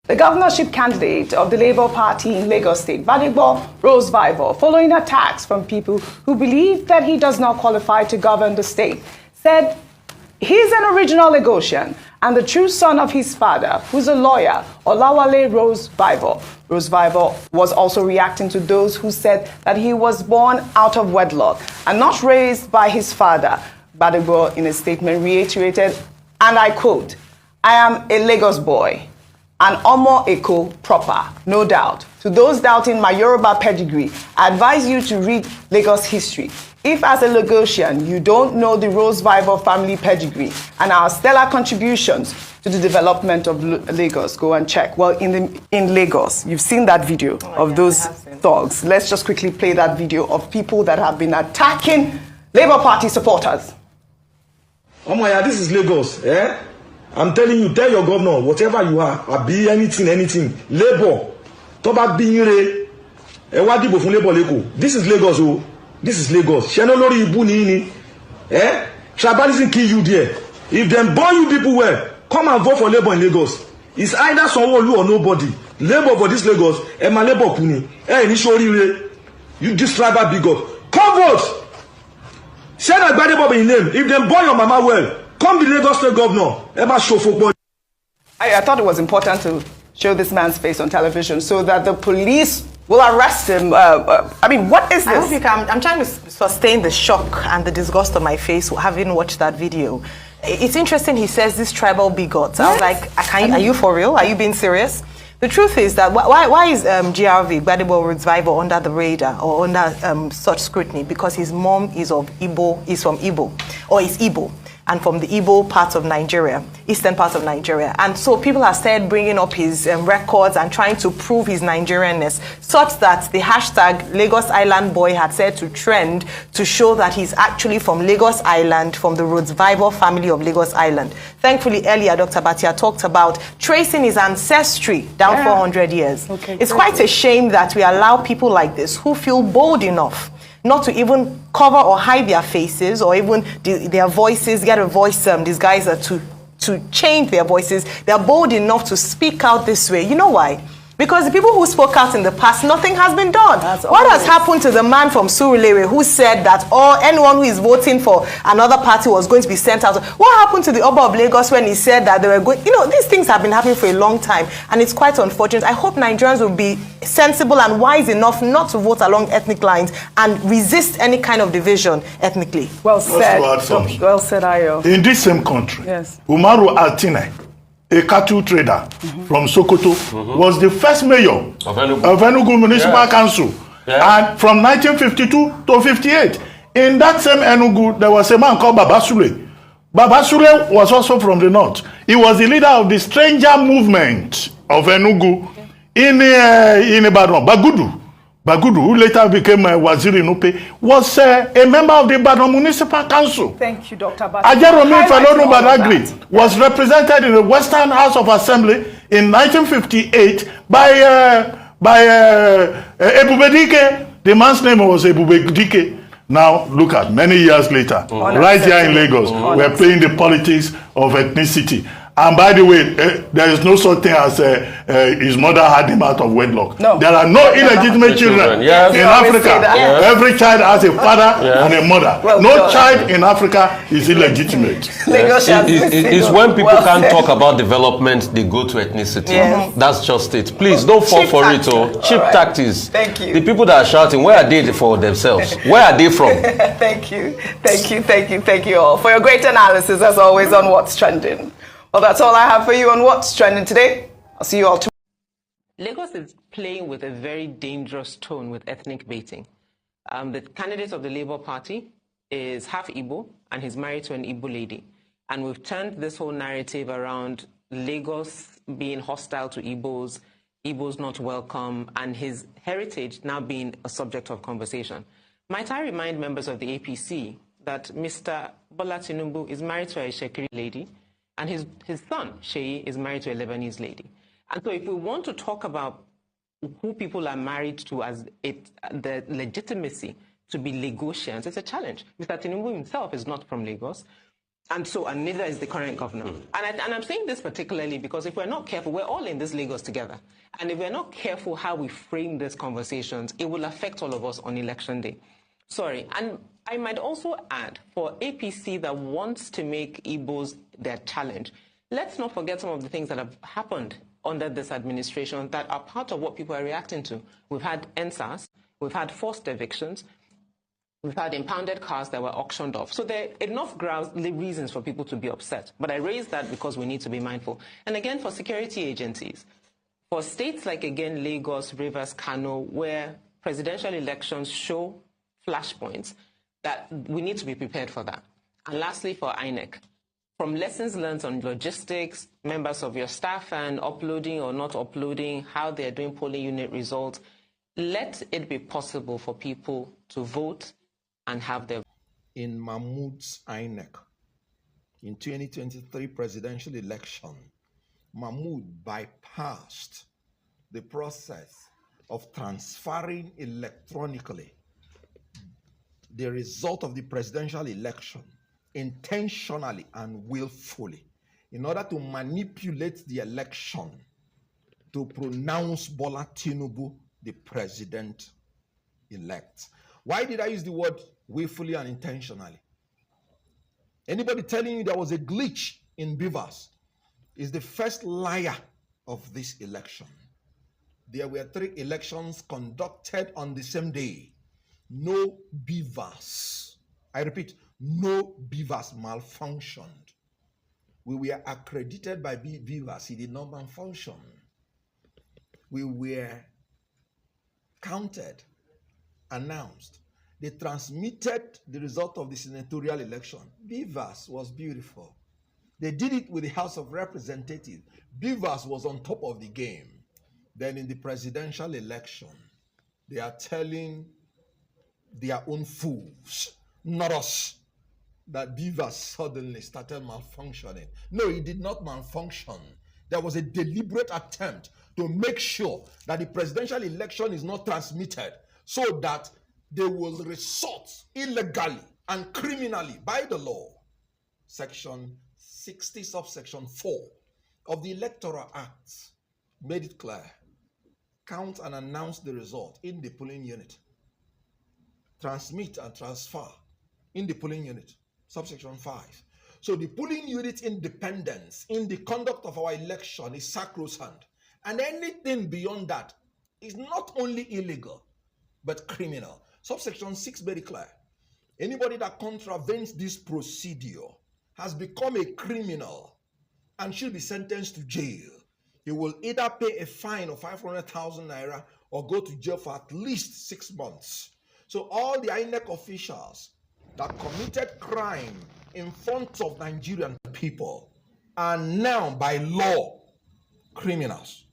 The governorship candidate of the Labour Party in Lagos State, Gbadebo-Rhodes, following attacks from people who believe that he does not qualify to govern the state, said he's an original Lagosian and the true son of his father, who's a lawyer, Olawale-Rhodes. Rhodes was also reacting to those who said that he was born out of wedlock and not raised by his father. Gbadebo, in a statement, reiterated, and I quote, "I am a Lagos boy. An Omo Eko proper, no doubt. To those doubting my Yoruba pedigree, I advise you to read Lagos history. If as a Lagosian, you don't know the Rhodes family pedigree and our stellar contributions to the development of Lagos, go and check." Well, in Lagos, you've seen that video of those thugs. Let's just quickly play that video of people that have been attacking Labour Party supporters. Oh my God, this is Lagos, eh? I'm telling you, tell your governor, whatever you are, be anything, Labour, Toba Binyure, Ewadibo from Labour Leko. This is Lagos, oh. This is Lagos. Shenolori Ibuni, eh? Tribalism kill you there. If them born you people well, come and vote for Labour in Lagos. It's either Sanwo-Olu or nobody. Labour for this Lagos, and my Labour Kuni. Eh, Nishori, you this tribal bigot. Come vote! Say that Gbadebo in name. If them born your mama well, come the Lagos State Governor. Ever show football. I thought it was important to show this man's face on television so that the police will arrest him. I mean, what is this? I'm trying to sustain the shock and the disgust on my face having watched that video. It's interesting he says this tribal bigot. I was like, are you for real? Are you being serious? The truth is that why is GRV, Gbadebo-Rhodes, under the radar or under such scrutiny? Because his mom is from Igbo, or is Igbo, and from the Igbo part of Nigeria, eastern part of Nigeria. And so people have started bringing up his records and trying to prove his Nigerianness, such that the hashtag Lagos Island Boy had said to trend to show that he's actually from Lagos Island, from the Rhodes family of Lagos Island. Thankfully, earlier, Dr. Batia talked about tracing his ancestry down 400 years. Okay, it's quite a shame that we allow people like this who feel bold enough not to even cover or hide their faces or even their voices, get a voice, these guys are to change their voices. They're bold enough to speak out this way. You know why? Because the people who spoke out in the past, nothing has been done. What has happened to the man from Surulere who said that anyone who is voting for another party was going to be sent out? What happened to the Oba of Lagos when he said that they were going? You know, these things have been happening for a long time, and it's quite unfortunate. I hope Nigerians will be sensible and wise enough not to vote along ethnic lines and resist any kind of division ethnically. Well said. Well said, Ayo. In this same country, yes, Umaru Altine, a cattle trader from Sokoto, was the first mayor of Enugu Municipal Council. And from 1952 to 58, in that same Enugu, there was a man called Babasure. Babasure was also from the north. He was the leader of the stranger movement of Enugu in Ibadan. Bagudu, who later became Waziri Nupe, was a member of the Ibadan Municipal Council. Thank you, Dr. Batia. Ajeromi Falonu Badagry was represented in the Western House of Assembly in 1958 by Ebubedike. The man's name was Ebubedike. Now, look at many years later, right here in Lagos, we're playing the politics of ethnicity. And by the way, there is no such thing as his mother had him out of wedlock. No. There are no illegitimate children in Africa. Every child has a father and a mother. Well, no child in Africa is illegitimate. It's when people can't talk about development, they go to ethnicity. That's just it. Please don't fall for it. Cheap tactics. Thank you. The people that are shouting, where are they for themselves? Where are they from? Thank you all for your great analysis, as always, on What's Trending. Well, that's all I have for you on What's Trending today. I'll see you all tomorrow. Lagos is playing with a very dangerous tone with ethnic baiting. The candidate of the Labour Party is half Igbo, and he's married to an Igbo lady. And we've turned this whole narrative around Lagos being hostile to Igbos, Igbos not welcome, and his heritage now being a subject of conversation. Might I remind members of the APC that Mr. Bola Tinubu is married to a Shekiri lady, and his son, Sheyi, is married to a Lebanese lady. And so if we want to talk about who people are married to as the legitimacy to be Lagosians, it's a challenge. Mr. Tinubu himself is not from Lagos. And neither is the current governor. And I'm saying this particularly because if we're not careful, we're all in this Lagos together. And if we're not careful how we frame these conversations, it will affect all of us on election day. Sorry. And I might also add, for APC that wants to make Igbos their challenge, let's not forget some of the things that have happened under this administration that are part of what people are reacting to. We've had NSAS, we've had forced evictions, we've had impounded cars that were auctioned off. So there are enough reasons for people to be upset. But I raise that because we need to be mindful. And again, for security agencies, for states like, again, Lagos, Rivers, Kano, where presidential elections show flashpoints, that we need to be prepared for that. And lastly, for INEC, from lessons learned on logistics, members of your staff and uploading or not uploading, how they're doing polling unit results, let it be possible for people to vote and have their... In Mahmoud's INEC, in 2023 presidential election, Mahmoud bypassed the process of transferring electronically the result of the presidential election intentionally and willfully in order to manipulate the election to pronounce Bola Tinubu the president-elect. Why did I use the word willfully and intentionally? Anybody telling you there was a glitch in Beavers is the first liar of this election. There were 3 elections conducted on the same day. No Beavers, I repeat, no Beavers malfunctioned. We were accredited by Beavers, he did not malfunction. We were counted, announced. They transmitted the result of the senatorial election. Beavers was beautiful. They did it with the House of Representatives. Beavers was on top of the game. Then in the presidential election, they are telling their own fools, not us, that Beavers suddenly started malfunctioning. No, it did not malfunction. There was a deliberate attempt to make sure that the presidential election is not transmitted so that they will resort illegally and criminally by the law. Section 60, subsection 4 of the Electoral Act made it clear. Count and announce the result in the polling unit. Transmit and transfer in the polling unit. Subsection 5. So the polling unit independence in the conduct of our election is sacrosanct. And anything beyond that is not only illegal, but criminal. Subsection 6 very clear. Anybody that contravenes this procedure has become a criminal and should be sentenced to jail. He will either pay a fine of 500,000 naira or go to jail for at least 6 months. So all the INEC officials that committed crime in front of Nigerian people are now by law criminals.